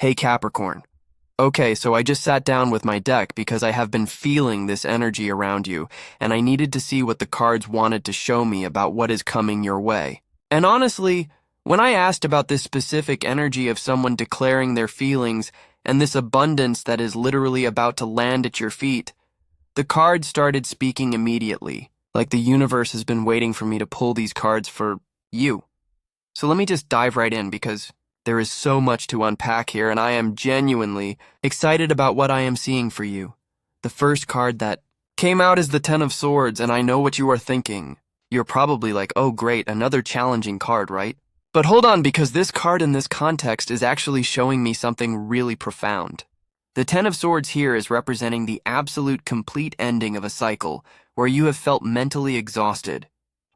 Hey Capricorn. Okay, so I just sat down with my deck because I have been feeling this energy around you, and I needed to see what the cards wanted to show me about what is coming your way. And honestly, when I asked about this specific energy of someone declaring their feelings and this abundance that is literally about to land at your feet, the cards started speaking immediately, like the universe has been waiting for me to pull these cards for you. So let me just dive right in because there is so much to unpack here, and I am genuinely excited about what I am seeing for you. The first card that came out is the Ten of Swords, and I know what you are thinking. You're probably like, oh great, another challenging card, right? But hold on, because this card in this context is actually showing me something really profound. The Ten of Swords here is representing the absolute complete ending of a cycle where you have felt mentally exhausted,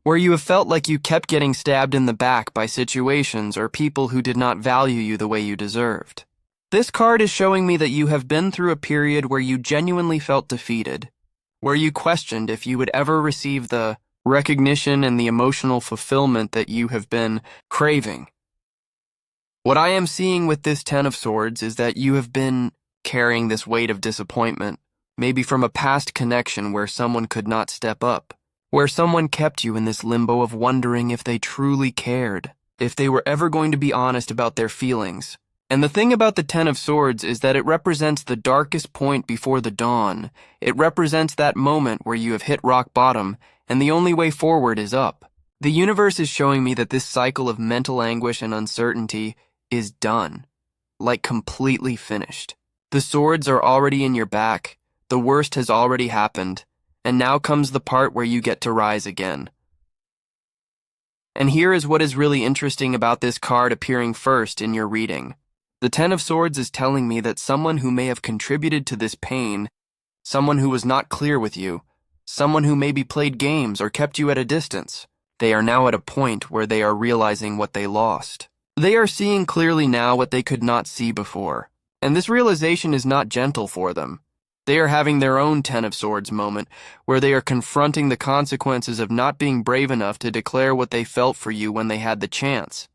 where you have felt like you kept getting stabbed in the back by situations or people who did not value you the way you deserved. This card is showing me that you have been through a period where you genuinely felt defeated, where you questioned if you would ever receive the recognition and the emotional fulfillment that you have been craving. What I am seeing with this Ten of Swords is that you have been carrying this weight of disappointment, maybe from a past connection where someone could not step up, where someone kept you in this limbo of wondering if they truly cared, if they were ever going to be honest about their feelings. And the thing about the Ten of Swords is that it represents the darkest point before the dawn. It represents that moment where you have hit rock bottom, and the only way forward is up. The universe is showing me that this cycle of mental anguish and uncertainty is done, like completely finished. The swords are already in your back, the worst has already happened, and now comes the part where you get to rise again. And here is what is really interesting about this card appearing first in your reading. The Ten of Swords is telling me that someone who may have contributed to this pain, someone who was not clear with you, someone who maybe played games or kept you at a distance, they are now at a point where they are realizing what they lost. They are seeing clearly now what they could not see before, and this realization is not gentle for them. They are having their own Ten of Swords moment, where they are confronting the consequences of not being brave enough to declare what they felt for you when they had the chance.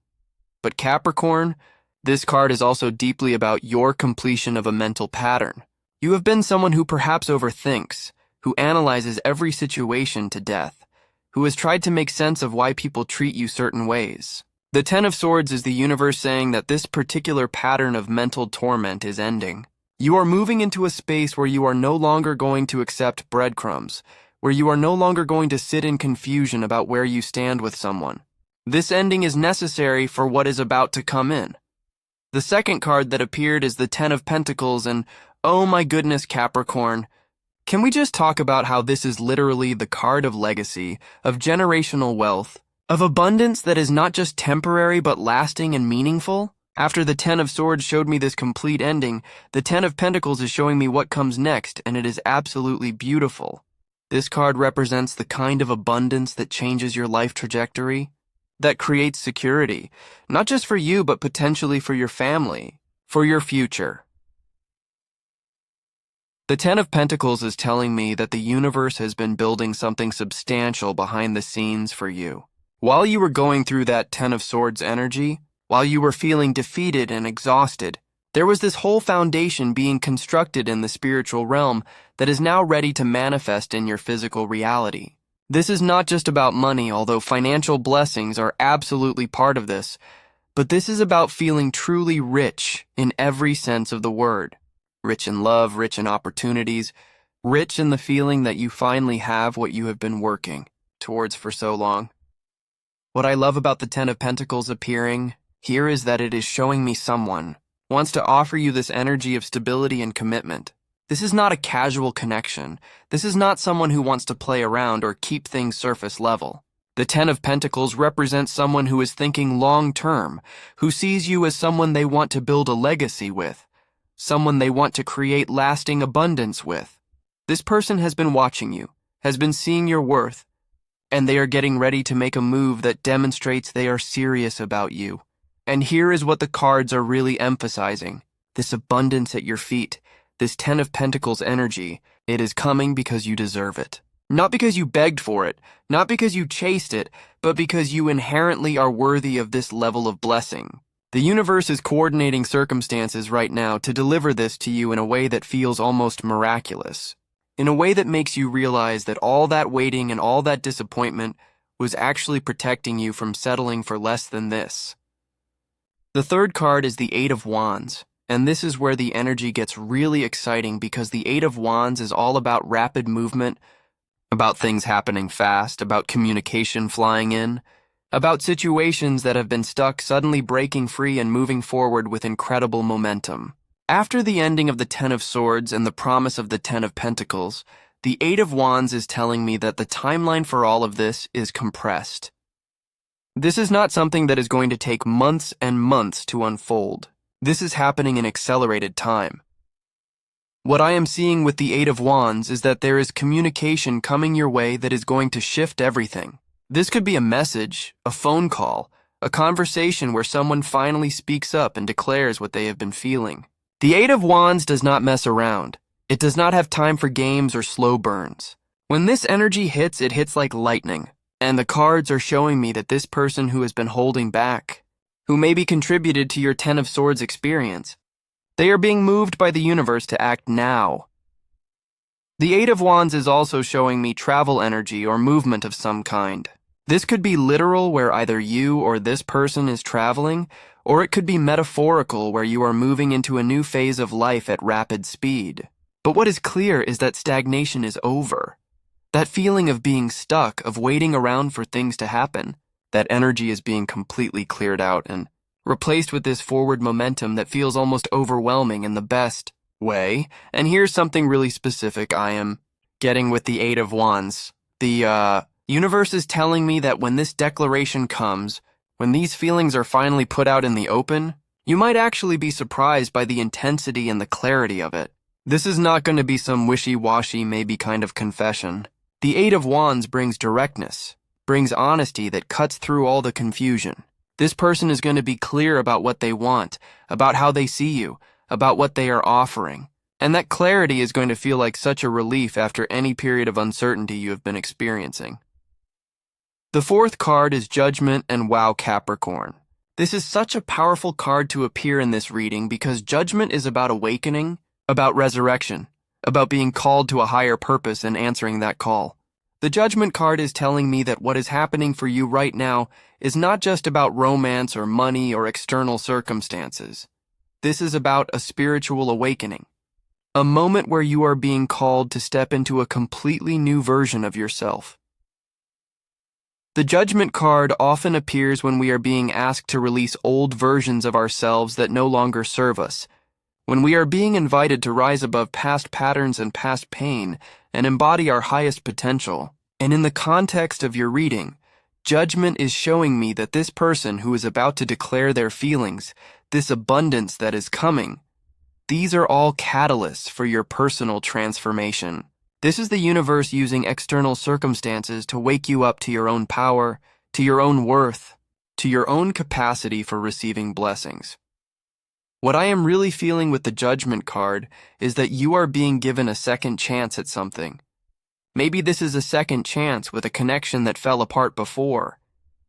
But Capricorn, this card is also deeply about your completion of a mental pattern. You have been someone who perhaps overthinks, who analyzes every situation to death, who has tried to make sense of why people treat you certain ways. The Ten of Swords is the universe saying that this particular pattern of mental torment is ending. You are moving into a space where you are no longer going to accept breadcrumbs, where you are no longer going to sit in confusion about where you stand with someone. This ending is necessary for what is about to come in. The second card that appeared is the Ten of Pentacles, and oh my goodness, Capricorn, can we just talk about how this is literally the card of legacy, of generational wealth, of abundance that is not just temporary but lasting and meaningful? After the Ten of Swords showed me this complete ending, the Ten of Pentacles is showing me what comes next, and it is absolutely beautiful. This card represents the kind of abundance that changes your life trajectory, that creates security, not just for you, but potentially for your family, for your future. The Ten of Pentacles is telling me that the universe has been building something substantial behind the scenes for you. While you were going through that Ten of Swords energy, while you were feeling defeated and exhausted, there was this whole foundation being constructed in the spiritual realm that is now ready to manifest in your physical reality. This is not just about money, although financial blessings are absolutely part of this, but this is about feeling truly rich in every sense of the word. Rich in love, rich in opportunities, rich in the feeling that you finally have what you have been working towards for so long. What I love about the Ten of Pentacles appearing here is that it is showing me someone wants to offer you this energy of stability and commitment. This is not a casual connection. This is not someone who wants to play around or keep things surface level. The Ten of Pentacles represents someone who is thinking long-term, who sees you as someone they want to build a legacy with, someone they want to create lasting abundance with. This person has been watching you, has been seeing your worth, and they are getting ready to make a move that demonstrates they are serious about you. And here is what the cards are really emphasizing. This abundance at your feet, this Ten of Pentacles energy, it is coming because you deserve it. Not because you begged for it, not because you chased it, but because you inherently are worthy of this level of blessing. The universe is coordinating circumstances right now to deliver this to you in a way that feels almost miraculous, in a way that makes you realize that all that waiting and all that disappointment was actually protecting you from settling for less than this. The third card is the Eight of Wands, and this is where the energy gets really exciting because the Eight of Wands is all about rapid movement, about things happening fast, about communication flying in, about situations that have been stuck suddenly breaking free and moving forward with incredible momentum. After the ending of the Ten of Swords and the promise of the Ten of Pentacles, the Eight of Wands is telling me that the timeline for all of this is compressed. This is not something that is going to take months and months to unfold. This is happening in accelerated time. What I am seeing with the Eight of Wands is that there is communication coming your way that is going to shift everything. This could be a message, a phone call, a conversation where someone finally speaks up and declares what they have been feeling. The Eight of Wands does not mess around. It does not have time for games or slow burns. When this energy hits, it hits like lightning. And the cards are showing me that this person who has been holding back, who maybe contributed to your Ten of Swords experience, they are being moved by the universe to act now. The Eight of Wands is also showing me travel energy or movement of some kind. This could be literal, where either you or this person is traveling, or it could be metaphorical, where you are moving into a new phase of life at rapid speed. But what is clear is that stagnation is over. That feeling of being stuck, of waiting around for things to happen, that energy is being completely cleared out and replaced with this forward momentum that feels almost overwhelming in the best way. And here's something really specific I am getting with the Eight of Wands. The universe is telling me that when this declaration comes, when these feelings are finally put out in the open, you might actually be surprised by the intensity and the clarity of it. This is not going to be some wishy-washy, maybe kind of confession. The Eight of Wands brings directness, brings honesty that cuts through all the confusion. This person is going to be clear about what they want, about how they see you, about what they are offering. And that clarity is going to feel like such a relief after any period of uncertainty you have been experiencing. The fourth card is Judgment and Wow, Capricorn. This is such a powerful card to appear in this reading because Judgment is about awakening, about resurrection, about being called to a higher purpose and answering that call. The Judgment card is telling me that what is happening for you right now is not just about romance or money or external circumstances. This is about a spiritual awakening, a moment where you are being called to step into a completely new version of yourself. The Judgment card often appears when we are being asked to release old versions of ourselves that no longer serve us, when we are being invited to rise above past patterns and past pain and embody our highest potential. And in the context of your reading, Judgment is showing me that this person who is about to declare their feelings, this abundance that is coming, these are all catalysts for your personal transformation. This is the universe using external circumstances to wake you up to your own power, to your own worth, to your own capacity for receiving blessings. What I am really feeling with the Judgment card is that you are being given a second chance at something. Maybe this is a second chance with a connection that fell apart before.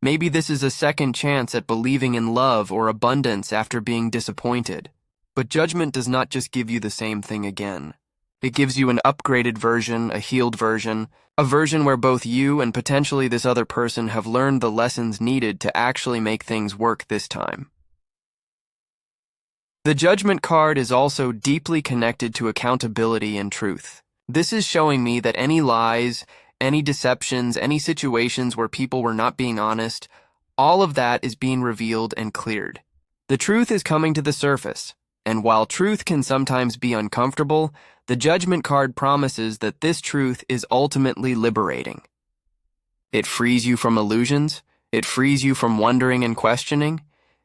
Maybe this is a second chance at believing in love or abundance after being disappointed. But Judgment does not just give you the same thing again. It gives you an upgraded version, a healed version, a version where both you and potentially this other person have learned the lessons needed to actually make things work this time. The Judgment card is also deeply connected to accountability and truth. This is showing me that any lies, any deceptions, any situations where people were not being honest, all of that is being revealed and cleared. The truth is coming to the surface, and while truth can sometimes be uncomfortable, the Judgment card promises that this truth is ultimately liberating. It frees you from illusions, it frees you from wondering and questioning,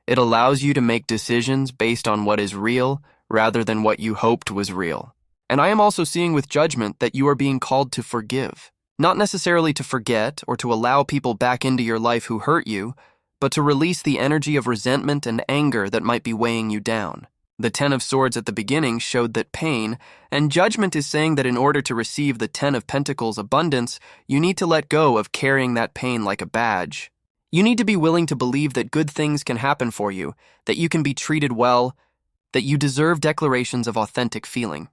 it allows you to make decisions based on what is real rather than what you hoped was real. And I am also seeing with Judgment that you are being called to forgive. Not necessarily to forget or to allow people back into your life who hurt you, but to release the energy of resentment and anger that might be weighing you down. The Ten of Swords at the beginning showed that pain, and Judgment is saying that in order to receive the Ten of Pentacles abundance, you need to let go of carrying that pain like a badge. You need to be willing to believe that good things can happen for you, that you can be treated well, that you deserve declarations of authentic feeling.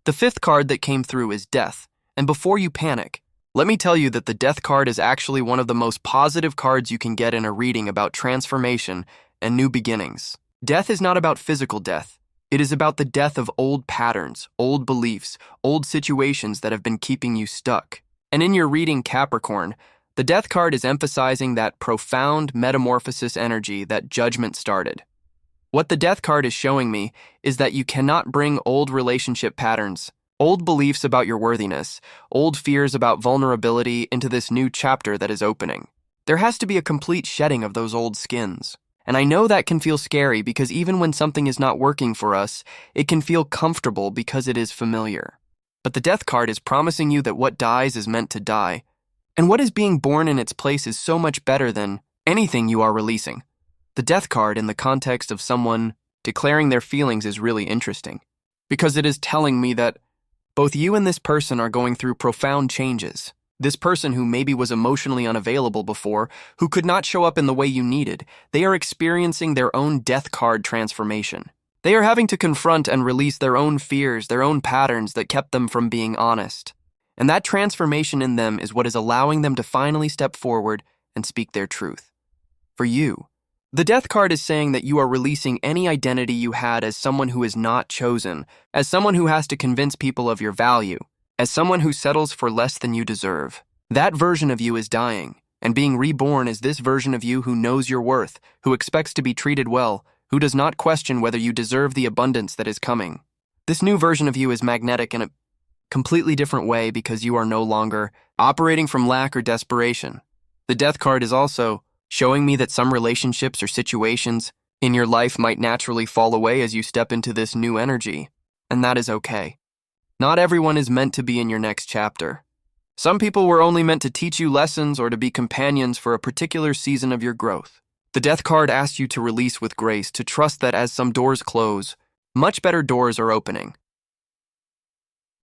The fifth card that came through is Death, and before you panic, let me tell you that the Death card is actually one of the most positive cards you can get in a reading about transformation and new beginnings. Death is not about physical death. It is about the death of old patterns, old beliefs, old situations that have been keeping you stuck. And in your reading, Capricorn, the Death card is emphasizing that profound metamorphosis energy that Judgment started. What the Death card is showing me is that you cannot bring old relationship patterns, old beliefs about your worthiness, old fears about vulnerability into this new chapter that is opening. There has to be a complete shedding of those old skins. And I know that can feel scary because even when something is not working for us, it can feel comfortable because it is familiar. But the Death card is promising you that what dies is meant to die. And what is being born in its place is so much better than anything you are releasing. The Death card in the context of someone declaring their feelings is really interesting, because it is telling me that both you and this person are going through profound changes. This person who maybe was emotionally unavailable before, who could not show up in the way you needed, they are experiencing their own Death card transformation. They are having to confront and release their own fears, their own patterns that kept them from being honest. And that transformation in them is what is allowing them to finally step forward and speak their truth. For you, the Death card is saying that you are releasing any identity you had as someone who is not chosen, as someone who has to convince people of your value, as someone who settles for less than you deserve. That version of you is dying, and being reborn is this version of you who knows your worth, who expects to be treated well, who does not question whether you deserve the abundance that is coming. This new version of you is magnetic in a completely different way because you are no longer operating from lack or desperation. The Death card is also showing me that some relationships or situations in your life might naturally fall away as you step into this new energy, and that is okay. Not everyone is meant to be in your next chapter. Some people were only meant to teach you lessons or to be companions for a particular season of your growth. The Death card asks you to release with grace, to trust that as some doors close, much better doors are opening.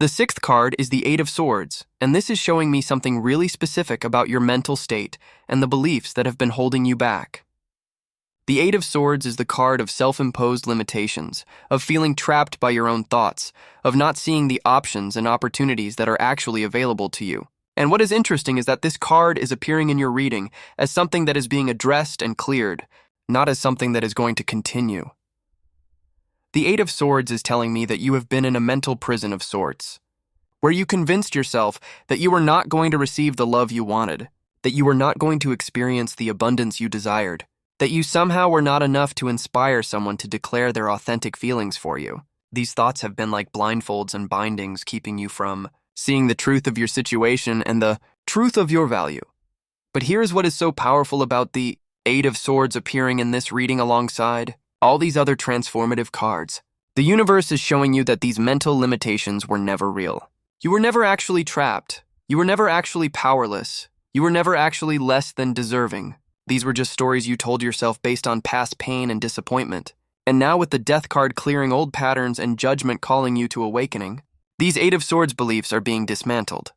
The sixth card is the Eight of Swords, and this is showing me something really specific about your mental state and the beliefs that have been holding you back. The Eight of Swords is the card of self-imposed limitations, of feeling trapped by your own thoughts, of not seeing the options and opportunities that are actually available to you. And what is interesting is that this card is appearing in your reading as something that is being addressed and cleared, not as something that is going to continue. The Eight of Swords is telling me that you have been in a mental prison of sorts, where you convinced yourself that you were not going to receive the love you wanted, that you were not going to experience the abundance you desired, that you somehow were not enough to inspire someone to declare their authentic feelings for you. These thoughts have been like blindfolds and bindings, keeping you from seeing the truth of your situation and the truth of your value. But here's what is so powerful about the Eight of Swords appearing in this reading alongside all these other transformative cards. The universe is showing you that these mental limitations were never real. You were never actually trapped. You were never actually powerless. You were never actually less than deserving. These were just stories you told yourself based on past pain and disappointment. And now with the Death card clearing old patterns and Judgment calling you to awakening, these Eight of Swords beliefs are being dismantled.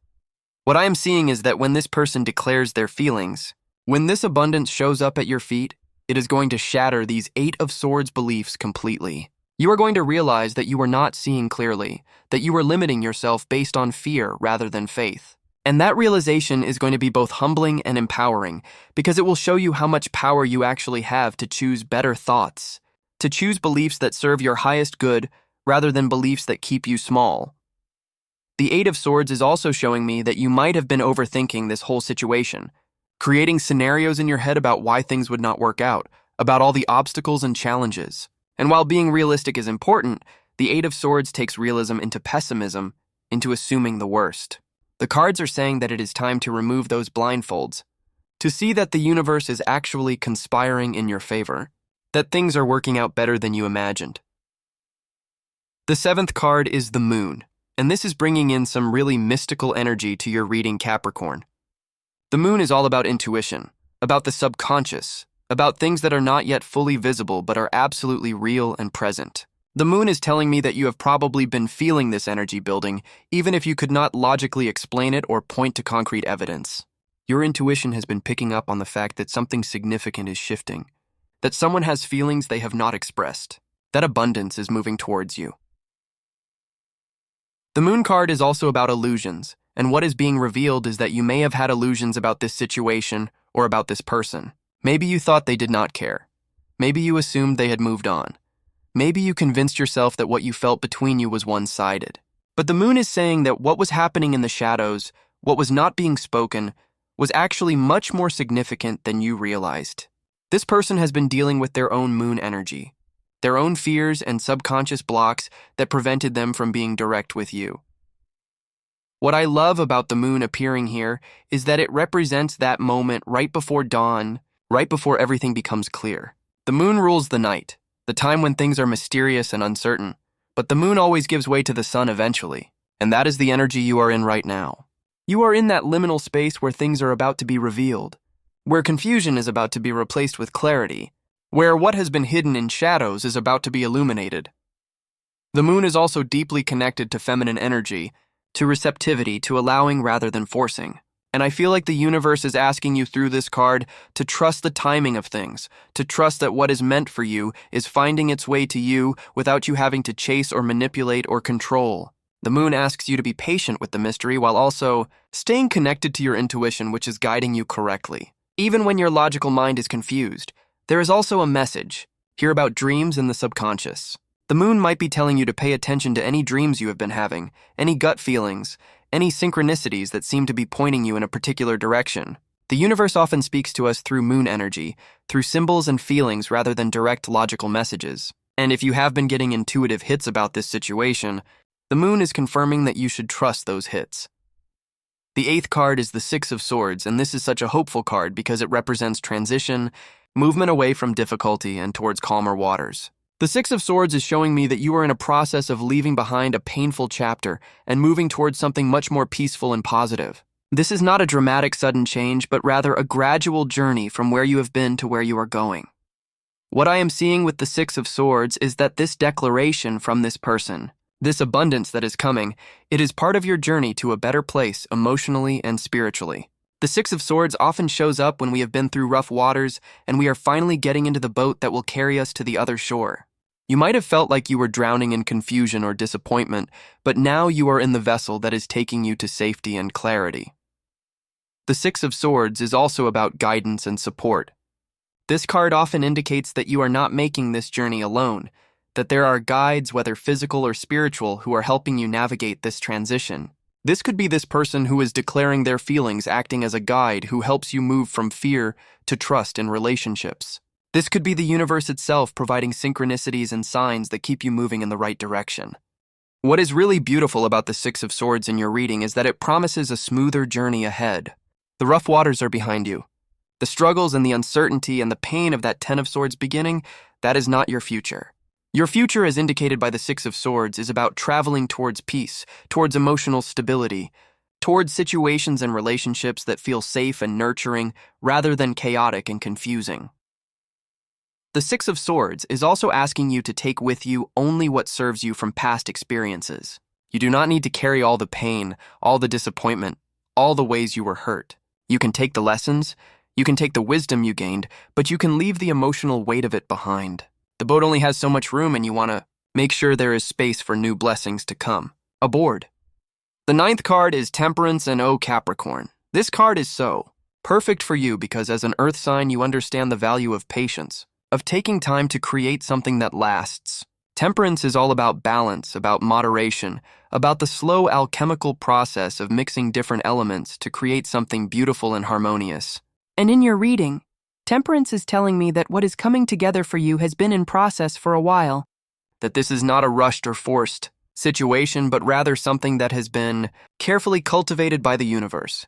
What I am seeing is that when this person declares their feelings, when this abundance shows up at your feet, it is going to shatter these Eight of Swords beliefs completely. You are going to realize that you are not seeing clearly, that you are limiting yourself based on fear rather than faith. And that realization is going to be both humbling and empowering because it will show you how much power you actually have to choose better thoughts, to choose beliefs that serve your highest good rather than beliefs that keep you small. The Eight of Swords is also showing me that you might have been overthinking this whole situation, creating scenarios in your head about why things would not work out, about all the obstacles and challenges. And while being realistic is important, the Eight of Swords takes realism into pessimism, into assuming the worst. The cards are saying that it is time to remove those blindfolds, to see that the universe is actually conspiring in your favor, that things are working out better than you imagined. The seventh card is the Moon, and this is bringing in some really mystical energy to your reading, Capricorn. The Moon is all about intuition, about the subconscious, about things that are not yet fully visible but are absolutely real and present. The Moon is telling me that you have probably been feeling this energy building, even if you could not logically explain it or point to concrete evidence. Your intuition has been picking up on the fact that something significant is shifting, that someone has feelings they have not expressed, that abundance is moving towards you. The Moon card is also about illusions, and what is being revealed is that you may have had illusions about this situation or about this person. Maybe you thought they did not care. Maybe you assumed they had moved on. Maybe you convinced yourself that what you felt between you was one-sided. But the Moon is saying that what was happening in the shadows, what was not being spoken, was actually much more significant than you realized. This person has been dealing with their own Moon energy, their own fears and subconscious blocks that prevented them from being direct with you. What I love about the Moon appearing here is that it represents that moment right before dawn, right before everything becomes clear. The Moon rules the night, the time when things are mysterious and uncertain, but the Moon always gives way to the sun eventually, and that is the energy you are in right now. You are in that liminal space where things are about to be revealed, where confusion is about to be replaced with clarity, where what has been hidden in shadows is about to be illuminated. The Moon is also deeply connected to feminine energy, to receptivity, to allowing rather than forcing. And I feel like the universe is asking you through this card to trust the timing of things, to trust that what is meant for you is finding its way to you without you having to chase or manipulate or control. The Moon asks you to be patient with the mystery while also staying connected to your intuition, which is guiding you correctly. Even when your logical mind is confused, there is also a message. Hear about dreams in the subconscious. The Moon might be telling you to pay attention to any dreams you have been having, any gut feelings, any synchronicities that seem to be pointing you in a particular direction. The universe often speaks to us through Moon energy, through symbols and feelings rather than direct logical messages. And if you have been getting intuitive hits about this situation, the Moon is confirming that you should trust those hits. The 8th card is the 6 of Swords, and this is such a hopeful card because it represents transition, movement away from difficulty and towards calmer waters. The 6 of Swords is showing me that you are in a process of leaving behind a painful chapter and moving towards something much more peaceful and positive. This is not a dramatic sudden change, but rather a gradual journey from where you have been to where you are going. What I am seeing with the 6 of Swords is that this declaration from this person, this abundance that is coming, it is part of your journey to a better place emotionally and spiritually. The 6 of Swords often shows up when we have been through rough waters and we are finally getting into the boat that will carry us to the other shore. You might have felt like you were drowning in confusion or disappointment, but now you are in the vessel that is taking you to safety and clarity. The 6 of Swords is also about guidance and support. This card often indicates that you are not making this journey alone, that there are guides, whether physical or spiritual, who are helping you navigate this transition. This could be this person who is declaring their feelings, acting as a guide who helps you move from fear to trust in relationships. This could be the universe itself providing synchronicities and signs that keep you moving in the right direction. What is really beautiful about the 6 of Swords in your reading is that it promises a smoother journey ahead. The rough waters are behind you. The struggles and the uncertainty and the pain of that 10 of Swords beginning, that is not your future. Your future, as indicated by the 6 of Swords, is about traveling towards peace, towards emotional stability, towards situations and relationships that feel safe and nurturing rather than chaotic and confusing. The 6 of Swords is also asking you to take with you only what serves you from past experiences. You do not need to carry all the pain, all the disappointment, all the ways you were hurt. You can take the lessons, you can take the wisdom you gained, but you can leave the emotional weight of it behind. The boat only has so much room and you want to make sure there is space for new blessings to come. Aboard. The 9th card is Temperance and Capricorn. This card is so perfect for you because as an earth sign you understand the value of patience, of taking time to create something that lasts. Temperance is all about balance, about moderation, about the slow alchemical process of mixing different elements to create something beautiful and harmonious. And in your reading, Temperance is telling me that what is coming together for you has been in process for a while. That this is not a rushed or forced situation, but rather something that has been carefully cultivated by the universe.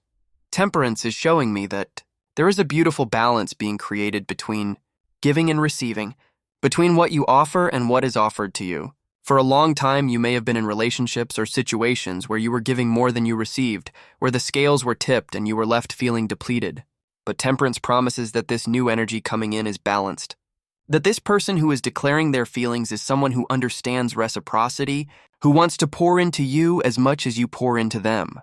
Temperance is showing me that there is a beautiful balance being created between giving and receiving, between what you offer and what is offered to you. For a long time, you may have been in relationships or situations where you were giving more than you received, where the scales were tipped and you were left feeling depleted. But Temperance promises that this new energy coming in is balanced. That this person who is declaring their feelings is someone who understands reciprocity, who wants to pour into you as much as you pour into them.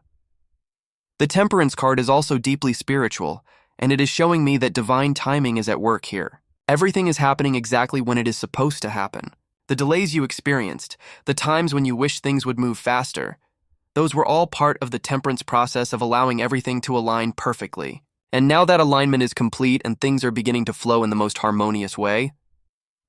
The Temperance card is also deeply spiritual, and it is showing me that divine timing is at work here. Everything is happening exactly when it is supposed to happen. The delays you experienced, the times when you wish things would move faster, those were all part of the Temperance process of allowing everything to align perfectly. And now that alignment is complete and things are beginning to flow in the most harmonious way,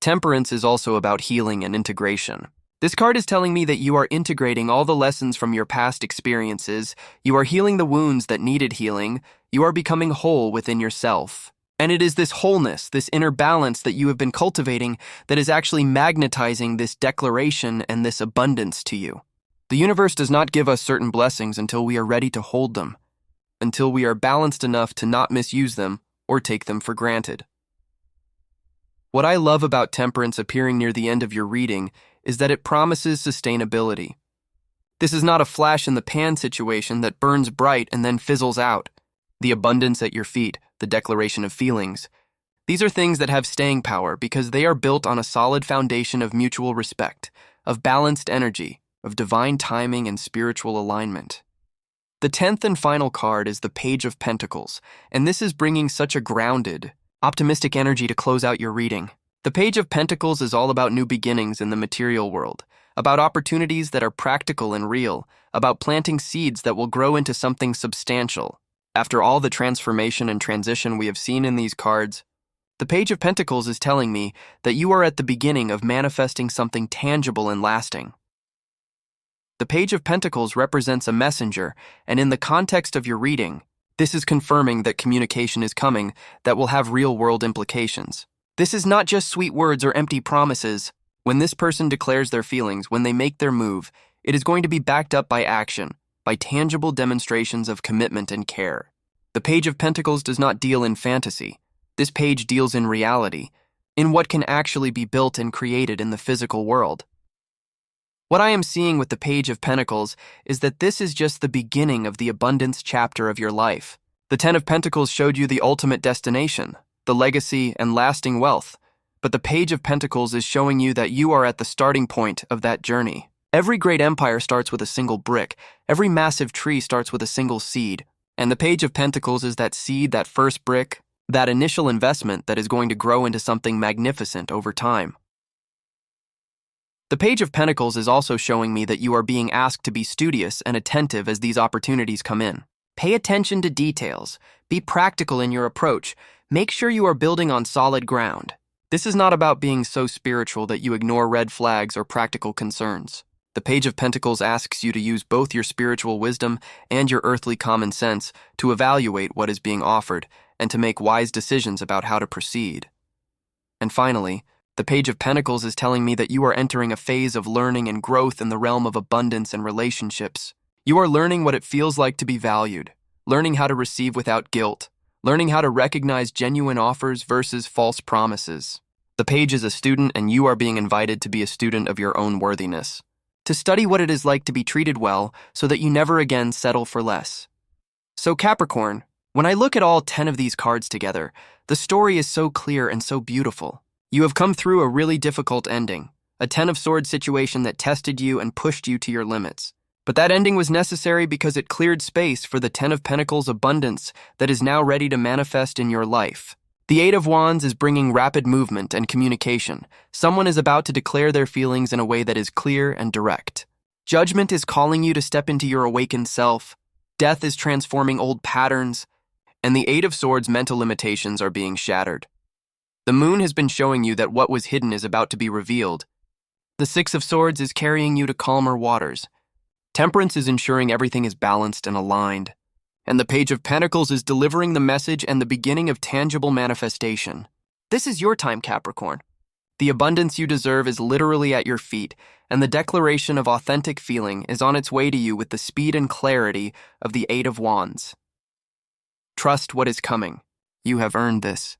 Temperance is also about healing and integration. This card is telling me that you are integrating all the lessons from your past experiences, you are healing the wounds that needed healing, you are becoming whole within yourself. And it is this wholeness, this inner balance that you have been cultivating that is actually magnetizing this declaration and this abundance to you. The universe does not give us certain blessings until we are ready to hold them, until we are balanced enough to not misuse them or take them for granted. What I love about Temperance appearing near the end of your reading is that it promises sustainability. This is not a flash-in-the-pan situation that burns bright and then fizzles out. The abundance at your feet, the declaration of feelings, these are things that have staying power because they are built on a solid foundation of mutual respect, of balanced energy, of divine timing and spiritual alignment. The 10th and final card is the Page of Pentacles, and this is bringing such a grounded, optimistic energy to close out your reading. The Page of Pentacles is all about new beginnings in the material world, about opportunities that are practical and real, about planting seeds that will grow into something substantial. After all the transformation and transition we have seen in these cards, the Page of Pentacles is telling me that you are at the beginning of manifesting something tangible and lasting. The Page of Pentacles represents a messenger, and in the context of your reading, this is confirming that communication is coming that will have real-world implications. This is not just sweet words or empty promises. When this person declares their feelings, when they make their move, it is going to be backed up by action, by tangible demonstrations of commitment and care. The Page of Pentacles does not deal in fantasy. This page deals in reality, in what can actually be built and created in the physical world. What I am seeing with the Page of Pentacles is that this is just the beginning of the abundance chapter of your life. The 10 of Pentacles showed you the ultimate destination, the legacy and lasting wealth, but the Page of Pentacles is showing you that you are at the starting point of that journey. Every great empire starts with a single brick, every massive tree starts with a single seed, and the Page of Pentacles is that seed, that first brick, that initial investment that is going to grow into something magnificent over time. The Page of Pentacles is also showing me that you are being asked to be studious and attentive as these opportunities come in. Pay attention to details, be practical in your approach, make sure you are building on solid ground. This is not about being so spiritual that you ignore red flags or practical concerns. The Page of Pentacles asks you to use both your spiritual wisdom and your earthly common sense to evaluate what is being offered and to make wise decisions about how to proceed. And finally, the Page of Pentacles is telling me that you are entering a phase of learning and growth in the realm of abundance and relationships. You are learning what it feels like to be valued, learning how to receive without guilt, learning how to recognize genuine offers versus false promises. The Page is a student, and you are being invited to be a student of your own worthiness, to study what it is like to be treated well so that you never again settle for less. So Capricorn, when I look at all 10 of these cards together, the story is so clear and so beautiful. You have come through a really difficult ending, a 10 of Swords situation that tested you and pushed you to your limits. But that ending was necessary because it cleared space for the 10 of Pentacles abundance that is now ready to manifest in your life. The 8 of Wands is bringing rapid movement and communication. Someone is about to declare their feelings in a way that is clear and direct. Judgment is calling you to step into your awakened self. Death is transforming old patterns. And the 8 of Swords mental limitations are being shattered. The moon has been showing you that what was hidden is about to be revealed. The 6 of Swords is carrying you to calmer waters. Temperance is ensuring everything is balanced and aligned. And the Page of Pentacles is delivering the message and the beginning of tangible manifestation. This is your time, Capricorn. The abundance you deserve is literally at your feet, and the declaration of authentic feeling is on its way to you with the speed and clarity of the 8 of Wands. Trust what is coming. You have earned this.